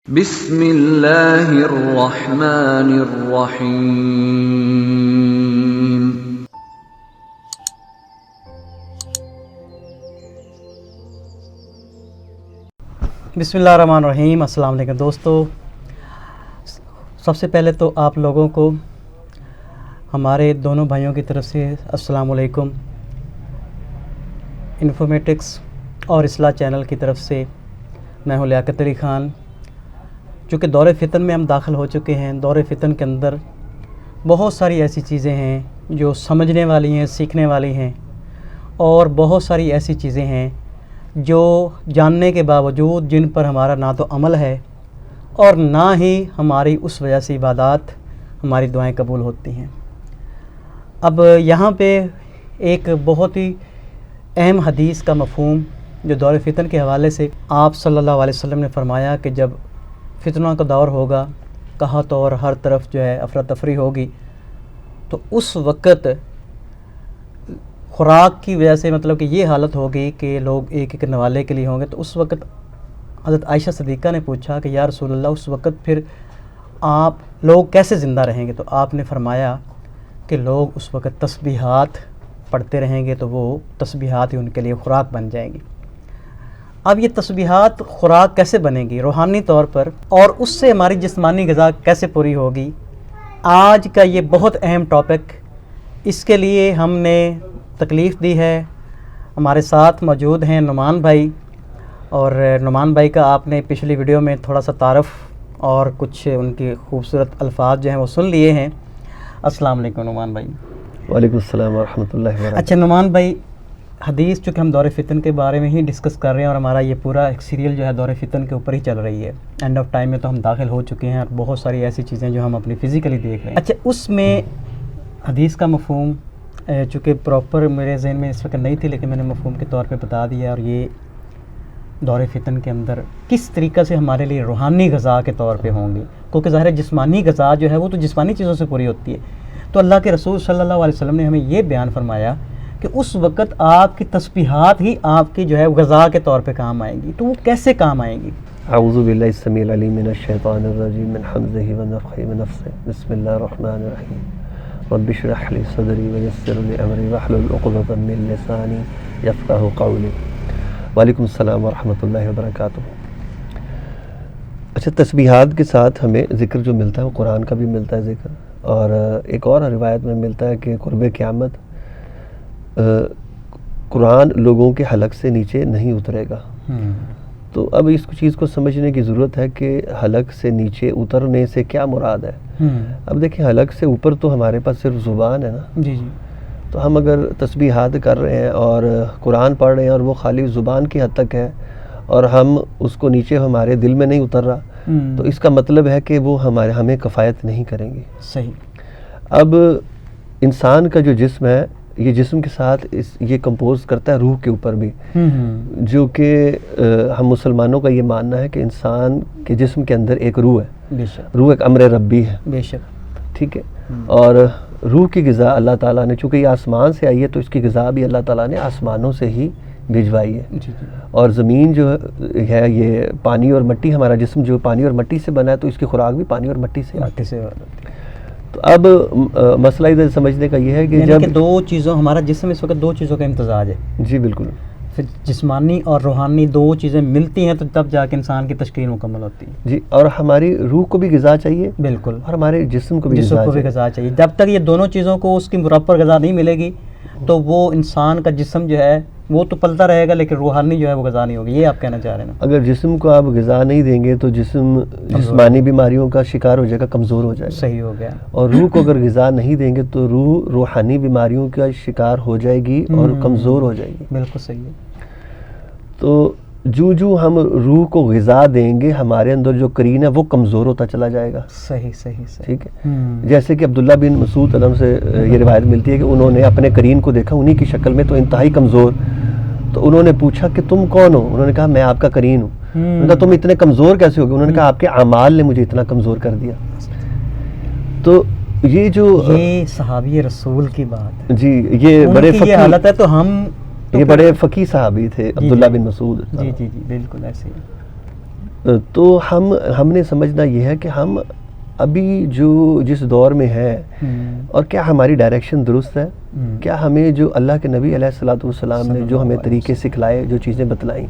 بسم اللہ الرحمن الرحیم۔ بسم اللہ الرحمن الرحیم۔ السلام علیکم دوستو، سب سے پہلے تو آپ لوگوں کو ہمارے دونوں بھائیوں کی طرف سے السلام علیکم۔ انفارمیٹکس اور اصلاح چینل کی طرف سے میں ہوں لیاقت علی خان۔ چونکہ دور فتن میں ہم داخل ہو چکے ہیں، دور فتن کے اندر بہت ساری ایسی چیزیں ہیں جو سمجھنے والی ہیں، سیکھنے والی ہیں، اور بہت ساری ایسی چیزیں ہیں جو جاننے کے باوجود جن پر ہمارا نہ تو عمل ہے اور نہ ہی ہماری اس وجہ سے عبادات، ہماری دعائیں قبول ہوتی ہیں۔ اب یہاں پہ ایک بہت ہی اہم حدیث کا مفہوم جو دور فتن کے حوالے سے آپ صلی اللہ علیہ وسلم نے فرمایا کہ جب فتنوں کا دور ہوگا، قحط اور ہر طرف جو ہے افراتفری ہوگی، تو اس وقت خوراک کی وجہ سے مطلب کہ یہ حالت ہوگی کہ لوگ ایک ایک نوالے کے لیے ہوں گے۔ تو اس وقت حضرت عائشہ صدیقہ نے پوچھا کہ یا رسول اللہ، اس وقت پھر آپ لوگ کیسے زندہ رہیں گے؟ تو آپ نے فرمایا کہ لوگ اس وقت تسبیحات پڑھتے رہیں گے، تو وہ تسبیحات ہی ان کے لیے خوراک بن جائیں گی۔ اب یہ تسبیحات خوراک کیسے بنے گی روحانی طور پر، اور اس سے ہماری جسمانی غذا کیسے پوری ہوگی؟ آج کا یہ بہت اہم ٹاپک، اس کے لیے ہم نے تکلیف دی ہے۔ ہمارے ساتھ موجود ہیں نعمان بھائی، اور نعمان بھائی کا آپ نے پچھلی ویڈیو میں تھوڑا سا تعارف اور کچھ ان کے خوبصورت الفاظ جو ہیں وہ سن لیے ہیں۔ السلام علیکم نعمان بھائی۔ وعلیکم السلام ورحمۃ اللہ وبرکاتہ۔ اچھا نعمان بھائی، حدیث چونکہ ہم دور فتن کے بارے میں ہی ڈسکس کر رہے ہیں، اور ہمارا یہ پورا ایک سیریل جو ہے دور فتن کے اوپر ہی چل رہی ہے۔ اینڈ آف ٹائم میں تو ہم داخل ہو چکے ہیں، اور بہت ساری ایسی چیزیں جو ہم اپنی فزیکلی دیکھ رہے ہیں۔ اچھا، اس میں حدیث کا مفہوم چونکہ پراپر میرے ذہن میں اس وقت نہیں تھی، لیکن میں نے مفہوم کے طور پہ بتا دیا، اور یہ دور فتن کے اندر کس طریقہ سے ہمارے لیے روحانی غذا کے طور پہ ہوں گی، کیونکہ ظاہر جسمانی غذا جو ہے وہ تو جسمانی چیزوں سے پوری ہوتی ہے۔ تو اللہ کے رسول صلی اللہ علیہ وسلم نے ہمیں یہ بیان فرمایا کہ اس وقت آپ کی تسبیحات ہی آپ کی جو ہے غذا کے طور پہ کام آئیں گی۔ تو وہ کیسے کام آئیں گی؟ اعوذ باللہ السمیع العلیم من الشیطان الرجیم من حمزہ ونفخہ ونفثہ، بسم اللہ الرحمن الرحیم، رب اشرح لی صدری ویسر لی امری واحلل عقدۃ من لسانی یفقہوا قولی۔ وعلیکم السلام ورحمۃ اللہ وبرکاتہ۔ اچھا، تسبیحات کے ساتھ ہمیں ذکر جو ملتا ہے وہ قرآن کا بھی ملتا ہے ذکر، اور ایک اور روایت میں ملتا ہے کہ قرب قیامت قرآن لوگوں کے حلق سے نیچے نہیں اترے گا۔ تو اب اس چیز کو سمجھنے کی ضرورت ہے کہ حلق سے نیچے اترنے سے کیا مراد ہے۔ اب دیکھیں، حلق سے اوپر تو ہمارے پاس صرف زبان ہے نا، جی جی۔ تو ہم اگر تسبیحات کر رہے ہیں اور قرآن پڑھ رہے ہیں اور وہ خالی زبان کی حد تک ہے، اور ہم اس کو نیچے ہمارے دل میں نہیں اتر رہا، تو اس کا مطلب ہے کہ وہ ہمیں کفایت نہیں کریں گے۔ صحیح۔ اب انسان کا جو جسم ہے، یہ جسم کے ساتھ یہ کمپوز کرتا ہے روح کے اوپر بھی، جو کہ ہم مسلمانوں کا یہ ماننا ہے کہ انسان کے جسم کے اندر ایک روح ہے، بے شک، روح ایک امر ربی ہے، بے شک، ٹھیک ہے۔ اور روح کی غذا اللہ تعالیٰ نے، چونکہ یہ آسمان سے آئی ہے تو اس کی غذا بھی اللہ تعالیٰ نے آسمانوں سے ہی بھجوائی ہے۔ اور زمین جو ہے یہ پانی اور مٹی، ہمارا جسم جو پانی اور مٹی سے بنا ہے، تو اس کی خوراک بھی پانی اور مٹی سے آتی ہے۔ تو اب مسئلہ ادھر سمجھنے کا یہ ہے کہ جب دو چیزوں، ہمارا جسم اس وقت دو چیزوں کا امتزاج ہے۔ جی بالکل، پھر جسمانی اور روحانی دو چیزیں ملتی ہیں تو تب جا کے انسان کی تشکیل مکمل ہوتی ہے۔ جی، اور ہماری روح کو بھی غذا چاہیے، بالکل، اور ہمارے جسم کو بھی غذا چاہیے۔ جب تک یہ دونوں چیزوں کو اس کی پراپر غذا نہیں ملے گی تو وہ انسان کا جسم جو ہے وہ تو پلتا رہے گا، لیکن روحانی جو ہے وہ غذا نہیں ہوگی۔ یہ آپ کہنا چاہ رہے ہیں نا؟ اگر جسم کو آپ غذا نہیں دیں گے تو جسم جسمانی بیماریوں کا شکار ہو جائے گا، کمزور ہو جائے گا۔ صحیح ہو گیا۔ اور روح کو اگر غذا نہیں دیں گے تو روح روحانی بیماریوں کا شکار ہو جائے گی اور کمزور ہو جائے گی۔ بالکل صحیح ہے۔ تو جو ہم روح کو غذا دیں گے، ہمارے اندر جو قرین ہے وہ کمزور ہوتا چلا جائے گا۔ صحیح صحیح صحیح، ٹھیک ہے۔ جیسے کہ عبداللہ بن مسعود علم سے یہ روایت ملتی ہے کہ انہوں نے اپنے قرین کو دیکھا انہی کی شکل میں، تو انتہائی کمزور، تو انہوں نے پوچھا کہ تم کون ہو؟ انہوں نے کہا میں آپ کا قرین ہوں۔ انہوں نے کہا تم اتنے کمزور کیسے ہو گئے؟ انہوں نے کہا آپ کے اعمال نے مجھے اتنا کمزور کر دیا۔ تو یہ جو صحابی رسول کی بات، جی، یہ بڑے فقیر حالت ہے، تو ہم یہ بڑے فقیر صحابی تھے عبداللہ بن مسعود۔ جی جی جی، بالکل ایسے ہی۔ تو ہم نے سمجھنا یہ ہے کہ ہم ابھی جس دور میں ہیں اور کیا ہماری ڈائریکشن درست ہے، کیا ہمیں جو اللہ کے نبی علیہ الصلوۃ والسلام نے جو ہمیں طریقے سکھلائے، جو چیزیں بتلائیں،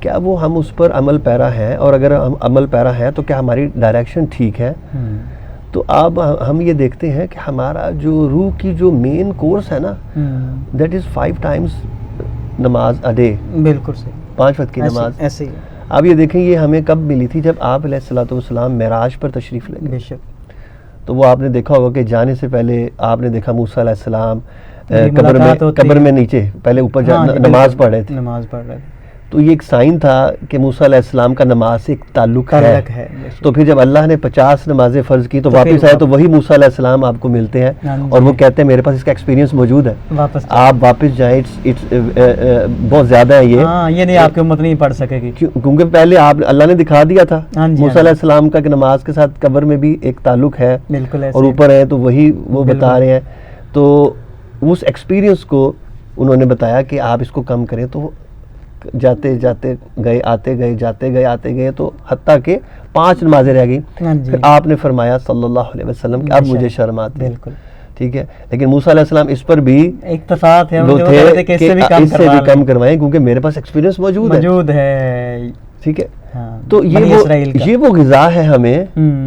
کیا وہ ہم اس پر عمل پیرا ہیں، اور اگر ہم عمل پیرا ہیں تو کیا ہماری ڈائریکشن ٹھیک ہے؟ تو اب ہم یہ دیکھتے ہیں کہ ہمارا جو روح کی جو مین کورس ہے نا، دیٹ از 5 times نماز اے ڈے، بالکل صحیح، 5 وقت کی نماز ایسے ہی اب یہ دیکھیں یہ ہمیں کب ملی تھی؟ جب آپ علیہ الصلوۃ والسلام معراج پر تشریف لے گئے. بے شک. تو وہ آپ نے دیکھا ہوگا کہ جانے سے پہلے آپ نے دیکھا موسیٰ علیہ السلام قبر میں نیچے پہلے اوپر نماز پڑھ رہے تھے. تو یہ ایک سائن تھا کہ موسیٰ علیہ السلام کا نماز سے ایک تعلق ہے. تو پھر جب اللہ نے 50 نمازیں فرض کی تو واپس آئے تو وہی موسیٰ علیہ السلام آپ کو ملتے ہیں اور وہ کہتے ہیں میرے پاس اس کا ایکسپیرینس موجود ہے, آپ واپس جائیں, بہت زیادہ ہے یہ نہیں آپ کی امت نہیں پڑھ سکے گی, کیونکہ پہلے اللہ نے دکھا دیا تھا موسیٰ علیہ السلام کا کہ نماز کے ساتھ قبر میں بھی ایک تعلق ہے اور اوپر ہے, تو وہی وہ بتا رہے ہیں. تو اس ایکسپیرینس کو انہوں نے بتایا کہ آپ اس کو کم کریں. تو جاتے جاتے گئے, آتے گئے, جاتے گئے, آتے گئے, تو حتیٰ کہ 5 نمازیں رہ گئیں. پھر آپ نے فرمایا صلی اللہ علیہ وسلم کہ اب مجھے شرم آتی ہے. ٹھیک ہے, لیکن موسیٰ علیہ السلام اس پر بھی اکتفا تھے کہ اس سے بھی کم کروائیں کیونکہ میرے پاس ایکسپیرینس موجود ہے. ٹھیک ہے, تو یہ وہ غذا ہے ہمیں,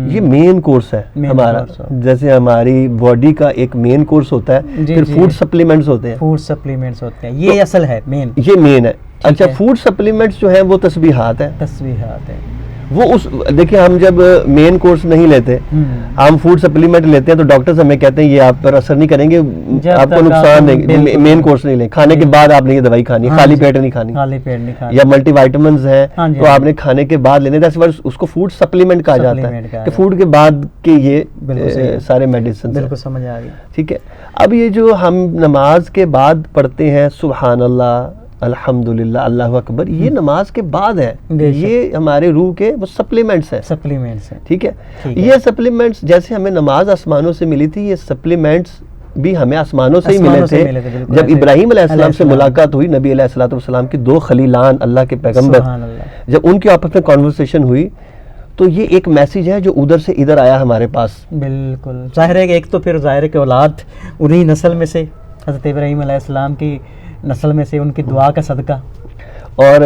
یہ مین کورس ہے ہمارا. جیسے ہماری باڈی کا ایک مین کورس ہوتا ہے, پھر فوڈ سپلیمنٹس ہوتے ہیں, یہ اصل ہے, یہ مین ہے. اچھا, فوڈ سپلیمنٹس جو ہیں وہ تسبیحات ہیں. وہ دیکھیں ہم جب مین کورس نہیں لیتے, ہم فوڈ سپلیمنٹ لیتے ہیں تو ڈاکٹرز ہمیں کہتے ہیں یہ آپ پر اثر نہیں کریں گے, آپ کو نقصان دیں گے. مین کورس نہیں لیں, کھانے کے بعد آپ نے یہ دوائی کھانی ہے, خالی پیٹ نہیں کھانی, یا ملٹی وائٹامنز ہیں تو آپ نے کھانے کے بعد لینے. اس کو فوڈ سپلیمنٹ کہا جاتا ہے کہ فوڈ کے بعد کے یہ سارے میڈیسن. بالکل سمجھ آ گئی. ٹھیک ہے, اب یہ جو ہم نماز کے بعد پڑھتے ہیں سبحان اللہ, الحمدللہ, اللہ اکبر, یہ نماز کے بعد ہے, یہ ہمارے روح کے وہ سپلیمنٹس ہیں. ٹھیک ہے, یہ سپلیمنٹس جیسے ہمیں نماز آسمانوں سے ملی تھی, یہ سپلیمنٹس بھی ہمیں آسمانوں سے ہی ملے تھے. جب ابراہیم علیہ السلام سے ملاقات ہوئی, نبی علیہ السلام کی 2 خلیلان اللہ کے پیغمبر, جب ان کی آپس میں کنورسیشن ہوئی تو یہ ایک میسیج ہے جو ادھر سے ادھر آیا ہمارے پاس. بالکل ظاہر ہے کہ ایک تو پھر ظاہر ہے کہ اولاد انہی نسل میں سے, حضرت ابراہیم علیہ السلام کی نسل میں سے, ان کی دعا کا صدقہ. اور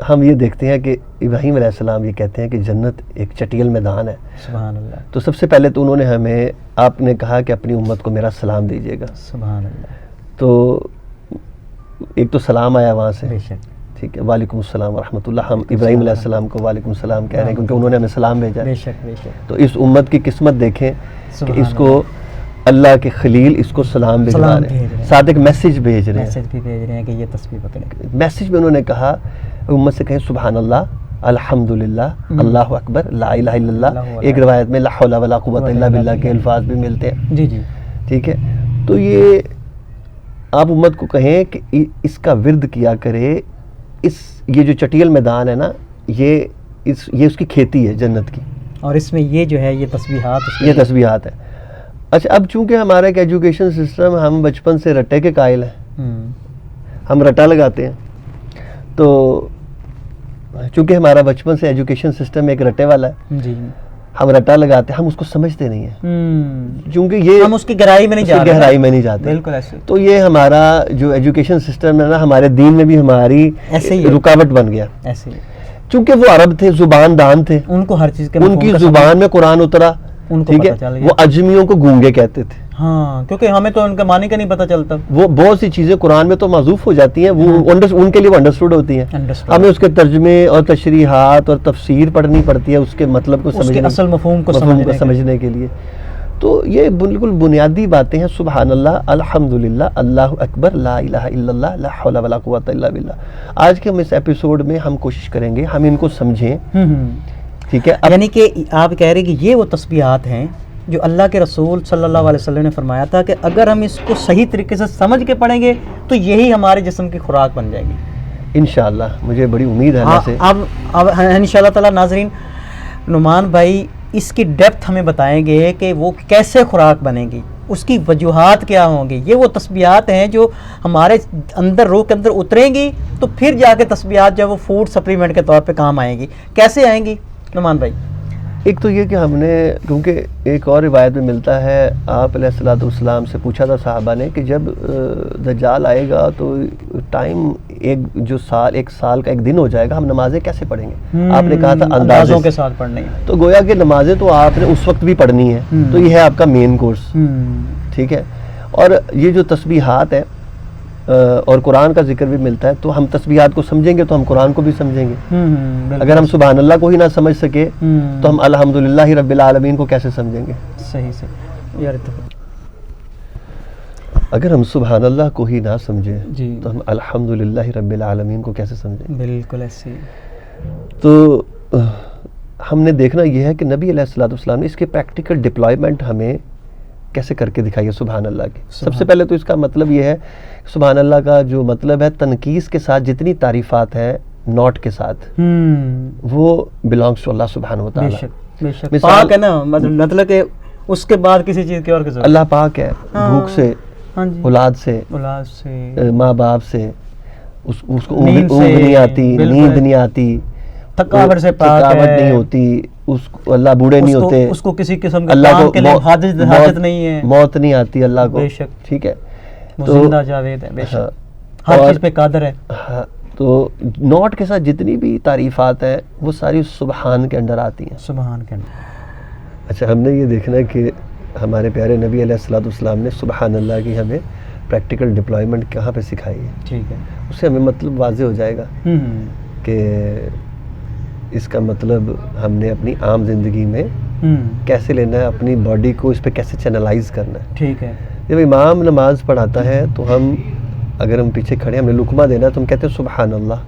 ہم یہ دیکھتے ہیں کہ ابراہیم علیہ السلام یہ کہتے ہیں کہ جنت ایک چٹیل میدان ہے. سبحان اللہ. تو سب سے پہلے تو انہوں نے ہمیں, آپ نے کہا کہ اپنی امت کو میرا سلام دیجیے گا. سبحان اللہ. تو ایک تو سلام آیا وہاں سے. بے شک. ٹھیک ہے, وعلیکم السلام ورحمۃ اللہ. ہم ابراہیم علیہ السلام کو وعلیکم السلام کہہ رہے ہیں کیونکہ انہوں نے ہمیں سلام بھیجا. بے شک بے شک. تو اس امت کی قسمت دیکھیں کہ اس کو اللہ کے خلیل اس کو سلام بھیجوا رہے ہیں, ساتھ ایک میسیج بھیج رہے ہیں کہ یہ تسبیح پکڑیں. میسیج میں انہوں نے کہا امت سے کہیں سبحان اللہ, الحمدللہ, اللہ اکبر, لا الہ الا اللہ. ایک روایت میں لا حول ولا قوت الا باللہ کے الفاظ بھی ملتے ہیں. جی جی. ٹھیک ہے, تو یہ آپ امت کو کہیں کہ اس کا ورد کیا کرے. یہ جو چٹیل میدان ہے نا, یہ اس کی کھیتی ہے جنت کی, اور اس میں یہ جو ہے یہ تسبیحات ہے. اچھا, اب چونکہ ہمارا ایک ایجوکیشن سسٹم, ہم بچپن سے رٹے کے قائل ہیں, ہم رٹا لگاتے ہیں. تو چونکہ ہمارا بچپن سے ایجوکیشن سسٹم ایک رٹے والا ہے, جی, ہم رٹا لگاتے ہیں, ہم اس کو سمجھتے نہیں ہیں کیونکہ یہ ہم اس کی گہرائی میں نہیں جاتے. بالکل ایسے. تو یہ ہمارا جو ایجوکیشن سسٹم ہے نا, ہمارے دین میں بھی ہماری رکاوٹ بن گیا. ایسے چونکہ وہ عرب تھے, زبان دان تھے, ان کو ہر چیز کے ان کی زبان میں قرآن اترا. ٹھیک ہے, وہ اجمیوں کو گونگے کہتے تھے. ہاں, کیونکہ ہمیں تو ان کے معنی کا نہیں پتہ چلتا. وہ بہت سی چیزیں قرآن میں تو معذوف ہو جاتی ہیں, وہ ان کے لیے وہ انڈرسٹوڈ ہوتی ہیں. ہمیں اس کے ترجمے اور تشریحات اور تفسیر پڑھنی پڑتی ہے اس کے مطلب کو سمجھنے, اصل مفہوم کو سمجھنے کے لیے. تو یہ بالکل بنیادی باتیں ہیں. سبحان اللہ, الحمدللہ, اللہ اکبر, لا الہ الا اللہ, لا حول ولا قوت الا باللہ. آج کے ہم اس ایپیسوڈ میں ہم کوشش کریں گے ہم ان کو سمجھیں. ٹھیک ہے, یعنی کہ آپ کہہ رہے کہ یہ وہ تسبیحات ہیں جو اللہ کے رسول صلی اللہ علیہ وسلم نے فرمایا تھا کہ اگر ہم اس کو صحیح طریقے سے سمجھ کے پڑھیں گے تو یہی ہمارے جسم کی خوراک بن جائے گی انشاءاللہ. مجھے بڑی امید ہے. اب انشاءاللہ تعالی ناظرین, نعمان بھائی اس کی ڈیپتھ ہمیں بتائیں گے کہ وہ کیسے خوراک بنے گی. اس کی وجوہات کیا ہوں گی. یہ وہ تسبیحات ہیں جو ہمارے اندر روح کے اندر اتریں گی تو پھر جا کے تسبیحات جو ہے وہ فوڈ سپلیمنٹ کے طور پہ کام آئیں گی. کیسے آئیں گی نعمان بھائی؟ ایک تو یہ کہ ہم نے، کیونکہ ایک اور روایت میں ملتا ہے، آپ علیہ الصلوۃ والسلام سے پوچھا تھا صحابہ نے کہ جب دجال آئے گا تو ٹائم ایک سال کا ایک دن ہو جائے گا، ہم نمازیں کیسے پڑھیں گے؟ آپ نے کہا تھا اندازوں کے ساتھ پڑھنی ہے. تو گویا کہ نمازیں تو آپ نے اس وقت بھی پڑھنی ہے، تو یہ ہے آپ کا مین کورس. ٹھیک ہے. اور یہ جو تسبیحات ہیں اور قرآن کا ذکر بھی ملتا ہے، تو ہم تسبیحات کو سمجھیں گے تو ہم قرآن کو بھی سمجھیں گے. اگر ہم سبحان اللہ کو ہی نہ سمجھ سکے تو ہم الحمدللہ رب العالمین کو کیسے سمجھیں گے؟ صحیح یار. اگر ہم سبحان اللہ کو ہی نہ سمجھیں جی تو ہم الحمدللہ رب العالمین کو کیسے سمجھیں گے؟ بالکل ایسے. تو ہم نے دیکھنا یہ ہے کہ نبی علیہ الصلوۃ والسلام نے اس کے پریکٹیکل ڈپلائمنٹ ہمیں کیسے کر کے دکھائی ہے سبحان اللہ کی. سب سے پہلے تو اس کا مطلب یہ ہے، سبحان اللہ کا جو مطلب ہے تنقیص کے ساتھ جتنی تعریفات ہیں نوٹ کے ساتھ، وہ بلانگس ٹو اللہ سبحانہ و تعالیٰ. بے شک پاک ہے نا، مطلب کہ اس کے بعد کسی چیز کی اور کی ضرورت. اللہ پاک ہے بھوک سے، اولاد سے، ماں باپ سے، اس کو اونگ نہیں آتی، نیند نہیں آتی، تھکاوٹ سے پاک ہے، نہیں ہوتی، اس کو اللہ بوڑھے نہیں ہوتے، اس کو کسی قسم کے کام کے لیے حاجت نہیں ہے، موت نہیں آتی اللہ کو. بے شک. ٹھیک ہے. تو زندہ جاوید ہے، بے شک ہر چیز پہ قادر ہے. تو نوٹ کے ساتھ جتنی بھی تعریفات ہیں وہ ساری سبحان کے اندر آتی ہیں. سبحان کے اندر. اچھا، ہم نے یہ دیکھنا ہے کہ ہمارے پیارے نبی علیہ الصلوۃ والسلام نے سبحان اللہ کی ہمیں پریکٹیکل ڈپلائمنٹ کہاں پہ سکھائی ہے. ٹھیک ہے. اس سے ہمیں مطلب واضح ہو جائے گا کہ اس کا مطلب ہم نے اپنی عام زندگی میں کیسے لینا ہے، اپنی باڈی کو اس پہ کیسے چینلائز کرنا ہے. ٹھیک ہے. جب امام نماز پڑھاتا ہے تو اگر ہم پیچھے کھڑے ہم نے لقمہ دینا ہے تو ہم کہتے ہیں سبحان اللہ.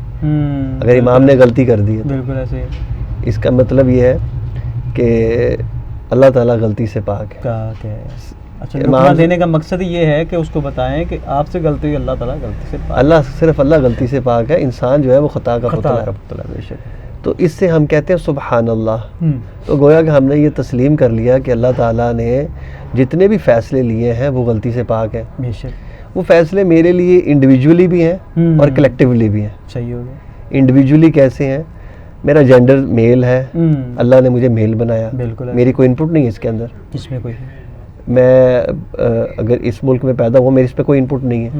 اگر امام نے غلطی کر دی ہے بالکل ایسے. اس کا مطلب یہ ہے کہ اللہ تعالیٰ غلطی سے پاک ہے. اچھا، لقمہ دینے کا مقصد یہ ہے کہ اس کو بتائیں کہ آپ سے غلطی ہوئی، اللہ تعالیٰ غلطی سے پاک. صرف اللہ غلطی سے پاک ہے، انسان جو ہے وہ خطا کا پتلا ہے. تو اس سے ہم کہتے ہیں سبحان اللہ. تو گویا کہ ہم نے یہ تسلیم کر لیا کہ اللہ تعالیٰ نے جتنے بھی فیصلے لیے ہیں وہ غلطی سے پاک ہے. بے شک. وہ فیصلے میرے لیے انڈیویجولی بھی ہیں اور کلیکٹیولی بھی ہیں. صحیح ہو گیا. انڈیویجولی کیسے ہیں؟ میرا جینڈر میل ہے، اللہ نے مجھے میل بنایا، میری کوئی انپٹ نہیں ہے اس کے اندر. اس میں کوئی میں اگر اس ملک میں پیدا ہوا میرے اس پہ کوئی انپٹ نہیں ہے.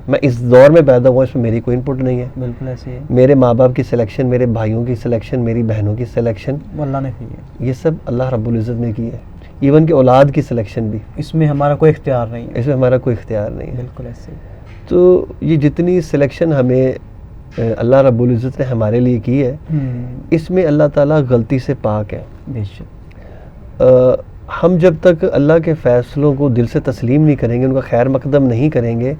میں اس دور میں پیدا ہوا اس میں میری کوئی انپٹ نہیں ہے. بالکل ایسے ہے. میرے ماں باپ کی سلیکشن، میرے بھائیوں کی سلیکشن، میری بہنوں کی سلیکشن اللہ نے کی ہے. یہ سب اللہ رب العزت نے کی ہے. ایون کہ اولاد کی سلیکشن بھی اس میں ہمارا کوئی اختیار نہیں ہے. اس میں ہمارا کوئی اختیار نہیں ہے. بالکل ایسے. تو یہ جتنی سلیکشن ہمیں اللہ رب العزت نے ہمارے لیے کی ہے، اس میں اللہ تعالیٰ غلطی سے پاک ہے. بے شک. ہم جب تک اللہ کے فیصلوں کو دل سے تسلیم نہیں کریں گے، ان کا خیر مقدم نہیں کریں گے،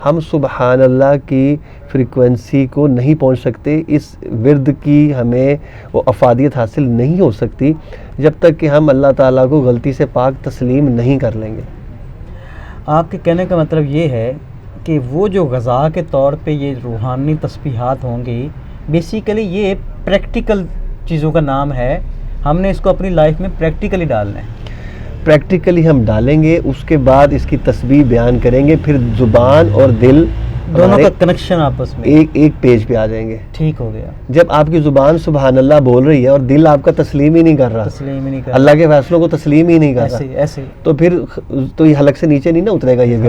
ہم سبحان اللہ کی فریکوینسی کو نہیں پہنچ سکتے. اس ورد کی ہمیں وہ افادیت حاصل نہیں ہو سکتی جب تک کہ ہم اللہ تعالیٰ کو غلطی سے پاک تسلیم نہیں کر لیں گے. آپ کے کہنے کا مطلب یہ ہے کہ وہ جو غذا کے طور پہ یہ روحانی تسبیحات ہوں گی، بیسیکلی یہ پریکٹیکل چیزوں کا نام ہے. ہم نے اس کو اپنی لائف میں پریکٹیکلی ڈالنا ہے. پریکٹیکلی ہم ڈالیں گے، اس کے بعد اس کی تسبیح بیان کریں گے، پھر زبان اور دل دونوں کا کنیکشن آپس میں ایک پیج پہ آ جائیں گے. ٹھیک ہو گیا. جب آپ کی زبان سبحان اللہ بول رہی ہے اور دل آپ کا تسلیم ہی نہیں کر رہا، اللہ کے فیصلوں کو تسلیم ہی نہیں کر رہا، تو پھر تو یہ حلق سے نیچے نہیں نا اترے گا. یہ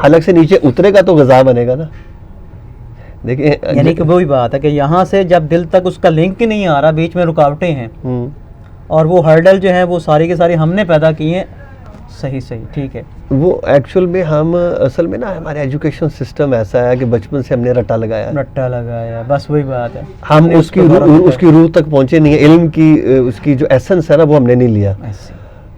حلق سے نیچے اترے گا تو غذا بنے گا نا. دیکھیں، یعنی کہ وہی بات ہے کہ یہاں سے جب دل تک اس کا لنک نہیں آ رہا، بیچ میں رکاوٹیں ہیں اور وہ ہرڈل جو ہیں وہ ساری کے ساری ہم نے پیدا کی ہیں. صحیح. ٹھیک ہے. وہ ایکچوئل میں ہم اصل میں نا ہمارے ایجوکیشن سسٹم ایسا ہے کہ بچپن سے ہم نے رٹا لگایا، بس وہی بات ہے. ہم اس کی روح تک پہنچے نہیں ہیں. علم کی اس کی جو ایسنس ہے نا وہ ہم نے نہیں لیا.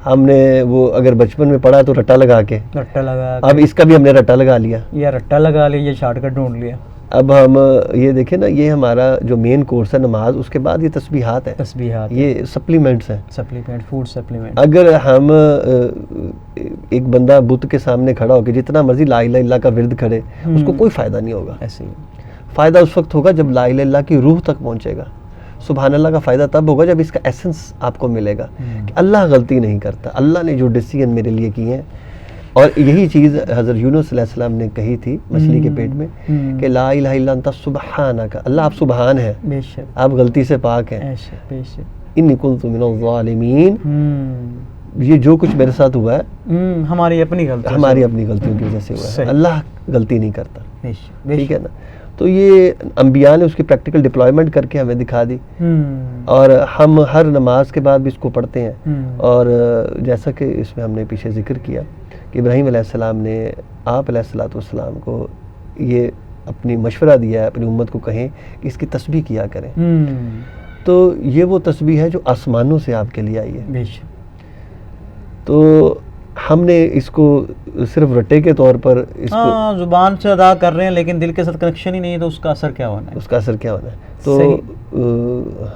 ہم نے وہ اگر بچپن میں پڑھا تو رٹا لگا کے، اب اس کا بھی ہم نے رٹا لگا لیا، یہ رٹا لگا لیا، یہ شارٹ کٹ ڈھونڈ لیا. اب ہم یہ دیکھیں نا، یہ ہمارا جو مین کورس ہے نماز، اس کے بعد یہ تسبیحات ہیں. یہ سپلیمنٹس ہیں، فوڈ سپلیمنٹ. اگر ہم ایک بندہ بت کے سامنے کھڑا ہو کے جتنا مرضی لا الہ الا اللہ کا ورد کرے، اس کو کوئی فائدہ نہیں ہوگا. ایسے ہی فائدہ اس وقت ہوگا جب لا الہ الا اللہ کی روح تک پہنچے گا. سبحان اللہ کا فائدہ تب ہوگا جب اس کا ایسنس آپ کو ملے گا کہ اللہ غلطی نہیں کرتا. اللہ نے جو ڈیسیجن میرے لیے کیے ہیں اور یہی چیز حضرت یونس علیہ السلام نے کہی تھی مچھلی کے پیٹ میں کہ لا الہ الا انت سبحانک، اللہ آپ سبحان ہے، بے شک، آپ غلطی سے پاک ہیں، بے شک، بے شک، انی کنت من الظالمین، یہ جو کچھ میرے ساتھ ہوا ہے ہماری اپنی غلطی، ہماری اپنی غلطیوں کی وجہ سے ہوا ہے، صحیح، اللہ غلطی نہیں کرتا، بے شک، بے ٹھیک ہے شک، نا. تو یہ انبیاء نے اس کی پریکٹیکل ڈپلائمنٹ کر کے ہمیں دکھا دی، اور ہم ہر نماز کے بعد بھی اس کو پڑھتے ہیں. اور جیسا کہ اس میں ہم نے پیچھے ذکر کیا کہ ابراہیم علیہ السلام نے آپ علیہ السلام کو یہ اپنی مشورہ دیا ہے، اپنی امت کو کہیں کہ اس کی تسبیح کیا کریں. تو یہ وہ تسبیح ہے جو آسمانوں سے آپ کے لیے آئی ہے. بے شک. تو ہم نے اس کو صرف رٹے کے طور پر اس کو زبان سے ادا کر رہے ہیں لیکن دل کے ساتھ کنیکشن ہی نہیں ہے، تو اس کا اثر کیا ہونا ہے؟ اس کا اثر کیا ہونا ہے؟ تو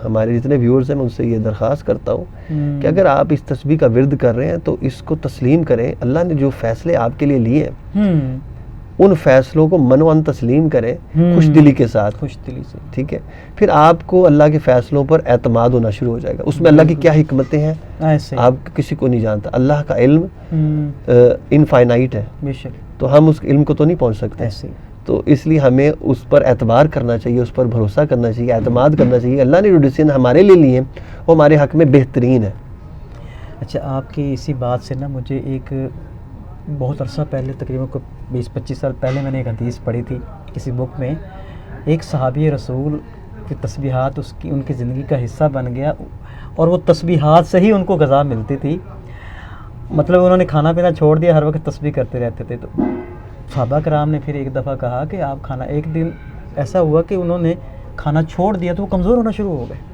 ہمارے جتنے ویورز ہیں میں ان سے یہ درخواست کرتا ہوں کہ اگر آپ اس تسبیح کا ورد کر رہے ہیں تو اس کو تسلیم کریں. اللہ نے جو فیصلے آپ کے لیے لیے ہیں ان فیصلوں کو من و عن تسلیم کریں خوش دلی کے ساتھ، خوش دلی سے، ٹھیک ہے. پھر آپ کو اللہ کے فیصلوں پر اعتماد ہونا شروع ہو جائے گا. اس میں اللہ کی کیا حکمتیں ہیں آپ کسی کو نہیں جانتا. اللہ کا علم انفائنائٹ ہے، بے شک، تو ہم اس علم کو تو نہیں پہنچ سکتے. تو اس لیے ہمیں اس پر اعتبار کرنا چاہیے، اس پر بھروسہ کرنا چاہیے، اعتماد کرنا چاہیے. اللہ نے جو ڈیسیژن ہمارے لیے لیے ہیں وہ ہمارے حق میں بہترین ہے. اچھا، آپ کی اسی بات سے نا مجھے ایک بہت عرصہ پہلے، تقریباً 20-25 سال پہلے میں نے ایک حدیث پڑھی تھی کسی بک میں. ایک صحابی رسول کی تسبیحات ان کی زندگی کا حصہ بن گیا، اور وہ تسبیحات سے ہی ان کو غذا ملتی تھی. مطلب انہوں نے کھانا پینا چھوڑ دیا، ہر وقت تسبیح کرتے رہتے تھے. تو صحابہ کرام نے پھر ایک دفعہ کہا کہ آپ کھانا، ایک دن ایسا ہوا کہ انہوں نے کھانا چھوڑ دیا تو وہ کمزور ہونا شروع ہو گئے.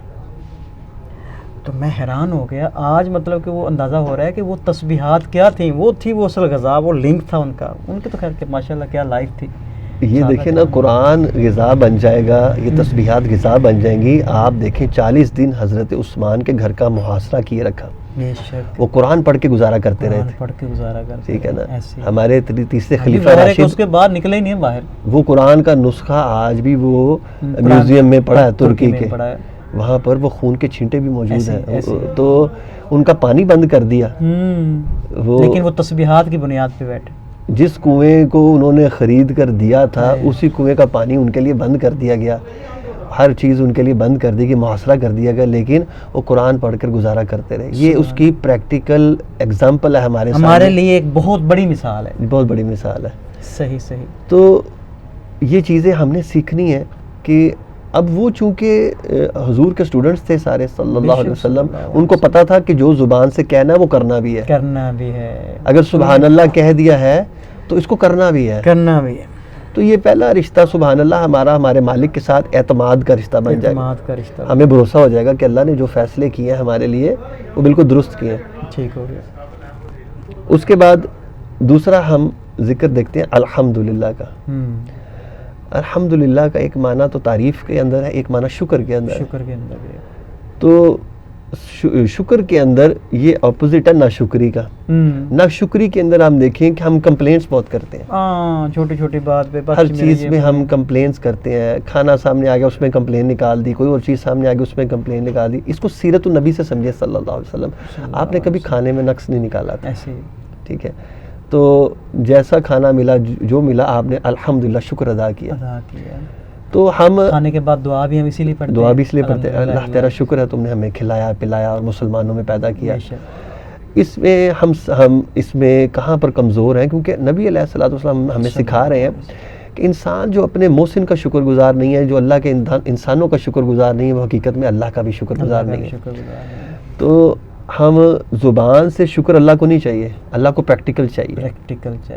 تو میں حیران ہو گیا. آج مطلب کہ وہ اندازہ ہو رہا ہے کہ وہ تسبیحات کیا تھیں، وہ تھی وہ اصل غذا، وہ لنک تھا ان کا. ان کی تو خیر کہ ماشاءاللہ کیا لائف تھی. یہ دیکھیں نا، قرآن غذا بن جائے گا، یہ تسبیحات غذا بن جائیں گی. آپ دیکھیں 40 دن حضرت عثمان کے گھر کا محاصرہ کیے رکھا. بے شک، وہ قرآن پڑھ کے گزارا کرتے رہے تھے. پڑھ کے گزارا کرتے، ٹھیک ہے نا. ہمارے تیسرے خلیفہ راشد اس کے بعد نکلے ہی نہیں باہر. وہ قرآن کا نسخہ آج بھی وہ میوزیم میں پڑا ہے ترکی کے، وہاں پر وہ خون کے چھینٹے بھی موجود ہیں. تو ان کا پانی بند کر دیا. لیکن وہ تسبیحات کی بنیاد پہ بیٹھے. جس کنویں کو انہوں نے خرید کر دیا تھا اسی کنویں کا پانی ان کے لیے بند کر دیا گیا. ہر چیز ان کے لیے بند کر دی گئی، محاصرہ کر دیا گیا، لیکن وہ قرآن پڑھ کر گزارا کرتے رہے. یہ اس کی پریکٹیکل ایگزامپل ہے ہمارے لیے، ایک بہت بڑی مثال ہے. بہت بڑی مثال ہے. صحیح. تو یہ چیزیں ہم نے سیکھنی ہے کہ اب وہ چونکہ حضور کے اسٹوڈنٹس تھے سارے صلی اللہ علیہ وسلم، ان کو پتا تھا کہ جو زبان سے کہنا ہے وہ کرنا بھی ہے. اگر سبحان اللہ کہہ دیا ہے تو اس کو کرنا بھی ہے. تو یہ پہلا رشتہ سبحان اللہ ہمارے مالک کے ساتھ اعتماد کا رشتہ بن جائے گا. ہمیں بھروسہ ہو جائے گا کہ اللہ نے جو فیصلے کیے ہیں ہمارے لیے وہ بالکل درست کیے ہیں. ٹھیک ہو گیا. اس کے بعد دوسرا ہم ذکر دیکھتے ہیں الحمدللہ کا. الحمدللہ کا ایک معنی تو تعریف کے اندر ہے، ایک معنی شکر کے اندر ہے. تو شکر کے اندر یہ اپوزٹ ہے ناشکری کا. ناشکری کے اندر ہم دیکھیں کہ ہم کمپلینٹس بہت کرتے ہیں. چھوٹی چھوٹی بات پہ، ہر چیز میں ہم کمپلینٹس کرتے ہیں. کھانا سامنے آ گیا اس میں کمپلین نکال دی، کوئی اور چیز سامنے آ گئی اس میں کمپلین نکال دی. اس کو سیرت النبی سے سمجھے صلی اللہ علیہ وسلم. آپ نے کبھی کھانے میں نقص نہیں نکالا تھا، ٹھیک ہے. تو جیسا کھانا ملا، جو ملا، آپ نے الحمدللہ شکر ادا کیا. تو ہم کھانے کے بعد دعا بھی ہم اسی لیے پڑھتے ہیں، اللہ تیرا شکر ہے تم نے ہمیں کھلایا پلایا اور مسلمانوں میں پیدا کیا. اس میں ہم اس میں کہاں پر کمزور ہیں؟ کیونکہ نبی علیہ الصلوۃ والسلام ہمیں سکھا رہے ہیں کہ انسان جو اپنے محسن کا شکر گزار نہیں ہے، جو اللہ کے انسانوں کا شکر گزار نہیں ہے، وہ حقیقت میں اللہ کا بھی شکر گزار نہیں ہے. تو ہم زبان سے شکر اللہ کو نہیں چاہیے، اللہ کو پریکٹیکل چاہیے.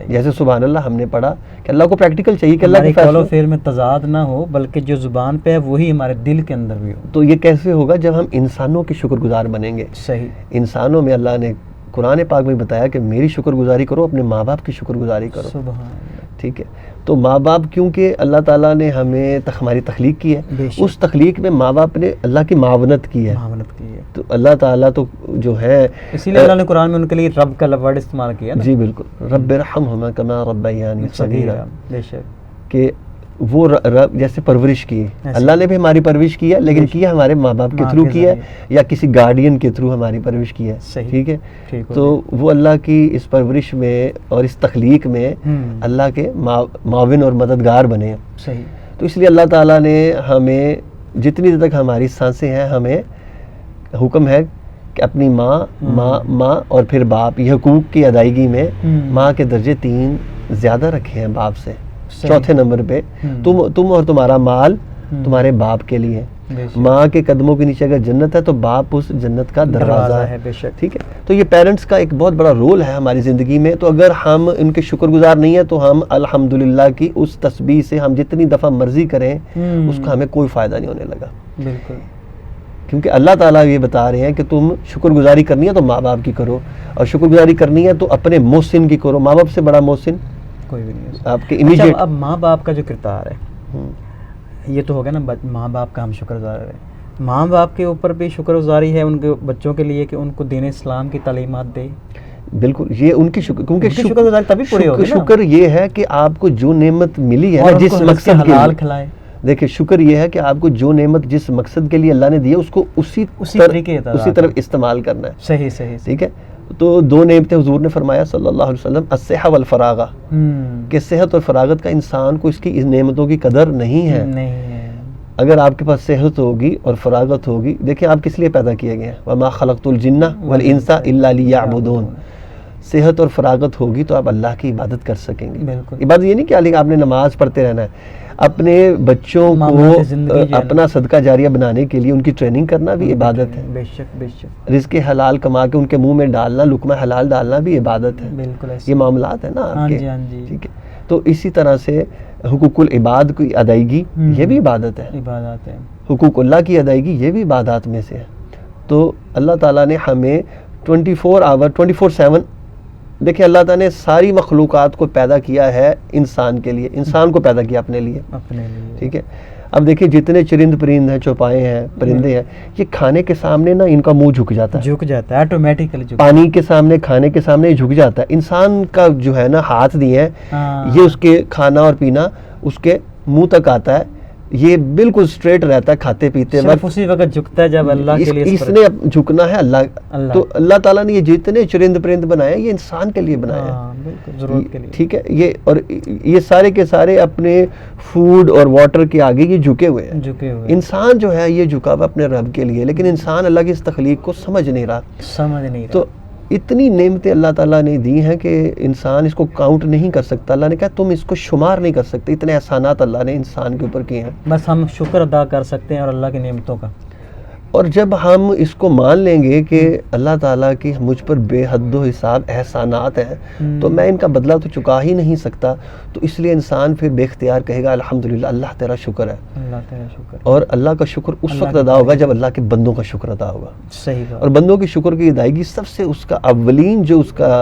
جیسے سبحان اللہ ہم نے پڑھا کہ اللہ کو پریکٹیکل چاہیے کہ اللہ کے فیصلوں فعل میں تضاد نہ ہو، بلکہ جو زبان پہ ہے وہی ہمارے دل کے اندر بھی ہو. تو یہ کیسے ہوگا؟ جب ہم انسانوں کے شکر گزار بنیں گے. صحیح. انسانوں میں اللہ نے قرآن پاک میں بتایا کہ میری شکر گزاری کرو، اپنے ماں باپ کی شکر گزاری کرو. سبحان اللہ. ٹھیک ہے. تو ماں باپ، کیونکہ اللہ تعالیٰ نے ہمیں ہماری تخلیق کی ہے، اس تخلیق میں ماں باپ نے اللہ کی معاونت کی ہے. تو اللہ تعالیٰ تو جو ہے، اسی لیے اللہ نے قرآن میں ان کے لیے رب کا ورڈ استعمال کیا. جی بالکل. رب ارحمہما کما ربیانی صغیرا. بے شک. کہ وہ رب جیسے پرورش کی، اللہ نے بھی ہماری پرورش کی ہے، لیکن کیا ہمارے ماں باپ کے تھرو کی ہے یا کسی گارڈین کے تھرو ہماری پرورش کی ہے، ٹھیک ہے. تو وہ اللہ کی اس پرورش میں اور اس تخلیق میں اللہ کے معاون اور مددگار بنے ہیں. صحیح. تو اس لیے اللہ تعالیٰ نے ہمیں جتنی دیر تک ہماری سانسیں ہیں ہمیں حکم ہے کہ اپنی ماں اور پھر باپ، یہ حقوق کی ادائیگی میں ماں کے درجے 3 زیادہ رکھے ہیں باپ سے. چوتھے نمبر پہ تم اور تمہارا مال تمہارے باپ کے لیے. ماں کے قدموں کے نیچے اگر جنت ہے تو باپ اس جنت کا دروازہ ہے. ٹھیک ہے. تو یہ پیرنٹس کا ایک بہت بڑا رول ہے ہماری زندگی میں. تو اگر ہم ان کے شکر گزار نہیں ہیں تو ہم الحمدللہ کی اس تسبیح سے ہم جتنی دفعہ مرضی کریں اس کا ہمیں کوئی فائدہ نہیں ہونے لگا. بالکل. کیونکہ اللہ تعالیٰ یہ بتا رہے ہیں کہ تم شکر گزاری کرنی ہے تو ماں باپ کی کرو، اور شکر گزاری کرنی ہے تو اپنے محسن کی کرو. ماں باپ سے بڑا محسن کوئی بھی نہیں. آپ کے امیڈیٹ. اب ماں باپ کا جو کردار ہے یہ تو ہو گیا نا، ماں باپ کا ہم شکر گزار ہیں. ماں باپ کے اوپر بھی شکر گزاری ہے ان کے بچوں کے لیے کہ ان کو دین اسلام کی تعلیمات دے. بالکل. یہ ان کی شکر، کیونکہ شکر گزاری تبھی پوری ہوگی. شکر یہ ہے کہ آپ کو جو نعمت ملی ہے جس مقصد کے لیے کھلائے. دیکھیں شکر یہ ہے کہ آپ کو جو نعمت جس مقصد کے لیے اللہ نے دی ہے اس کو اسی طرف استعمال کرنا ہے. صحیح صحیح. ٹھیک ہے. تو 2 نعمتیں حضور نے فرمایا صلی اللہ علیہ وسلم، الصحہ والفراغہ، کہ صحت اور فراغت کا انسان کو اس کی اس نعمتوں کی قدر نہیں ہے. اگر آپ کے پاس صحت ہوگی اور فراغت ہوگی، دیکھیں آپ کس لیے پیدا کیے گئے ہیں، وما خلقت الجن والانس الا لیعبدون. صحت اور فراغت ہوگی تو آپ اللہ کی عبادت کر سکیں گے. عبادت یہ نہیں کہ آپ نے نماز پڑھتے رہنا ہے، اپنے بچوں کو اپنا صدقہ جاریہ بنانے کے لیے ان کی ٹریننگ کرنا بھی عبادت ہے. بے شک بے شک. رزق حلال کما کے ان کے منہ میں ڈالنا، لقمہ حلال ڈالنا بھی عبادت ہے. بالکل. یہ معاملات ہیں نا آپ کے. ٹھیک ہے. تو اسی طرح سے حقوق العباد کی ادائیگی یہ بھی عبادت ہے. عبادت ہے. حقوق اللہ کی ادائیگی یہ بھی عبادات میں سے ہے. تو اللہ تعالیٰ نے ہمیں 24/7 دیکھیں اللہ تعالیٰ نے ساری مخلوقات کو پیدا کیا ہے انسان کے لیے، انسان کو پیدا کیا اپنے لیے. ٹھیک ہے. اب دیکھیں جتنے چرند پرند ہیں، چوپائے ہیں، پرندے ہیں، یہ کھانے کے سامنے نا ان کا منہ جھک جاتا ہے آٹومیٹیکلی. پانی کے سامنے، کھانے کے سامنے یہ جھک جاتا ہے. انسان کا جو ہے نا ہاتھ دیے ہیں، یہ اس کے کھانا اور پینا اس کے منہ تک آتا ہے، یہ بالکل سٹریٹ رہتا ہے کھاتے پیتے وقت. اسی وقت جھکتا ہے جب اللہ کے لیے اس نے جھکنا ہے اللہ. تو اللہ تعالیٰ نے یہ جتنے چرند پرند بنائے یہ انسان کے لیے بنائے ہیں، ضرورت کے لیے. ٹھیک ہے. اور یہ سارے کے سارے اپنے فوڈ اور واٹر کے آگے یہ جھکے ہوئے ہیں. انسان جو ہے یہ جھکا ہوا اپنے رب کے لیے، لیکن انسان اللہ کی اس تخلیق کو سمجھ نہیں رہا. تو اتنی نعمتیں اللہ تعالیٰ نے دی ہیں کہ انسان اس کو کاؤنٹ نہیں کر سکتا. اللہ نے کہا تم اس کو شمار نہیں کر سکتے، اتنے احسانات اللہ نے انسان کے اوپر کیے ہیں. بس ہم شکر ادا کر سکتے ہیں اور اللہ کی نعمتوں کا. اور جب ہم اس کو مان لیں گے کہ اللہ تعالیٰ کی مجھ پر بے حد و حساب احسانات ہیں تو میں ان کا بدلہ تو چکا ہی نہیں سکتا، تو اس لیے انسان پھر بے اختیار کہے گا الحمدللہ اللہ تیرا شکر ہے. اللہ تیرا شکر. اور اللہ کا شکر اس وقت ادا ہوگا جب اللہ کے بندوں کا شکر ادا ہوگا. صحیح بات. اور بندوں کی شکر کی ادائیگی سب سے اس کا اولین جو اس کا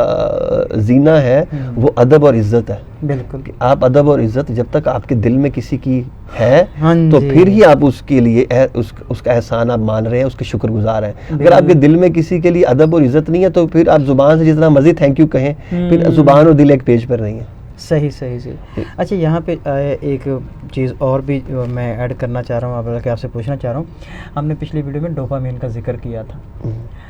زینہ ہے وہ ادب اور عزت ہے. بالکل. آپ ادب اور عزت جب تک آپ کے دل میں کسی کی ہے تو پھر ہی آپ اس کے لیے اس کا احسان آپ مان رہے ہیں، اس کے شکر گزار ہیں. اگر آپ کے دل میں کسی کے لیے ادب اور عزت نہیں ہے تو پھر آپ زبان سے جتنا مرضی تھینک یو کہیں، پھر زبان اور دل ایک پیج پر نہیں ہے. صحیح صحیح صحیح. اچھا یہاں پہ ایک چیز اور بھی میں ایڈ کرنا چاہ رہا ہوں، بلکہ آپ سے پوچھنا چاہ رہا ہوں. ہم نے پچھلی ویڈیو میں ڈوپامین کا ذکر کیا تھا.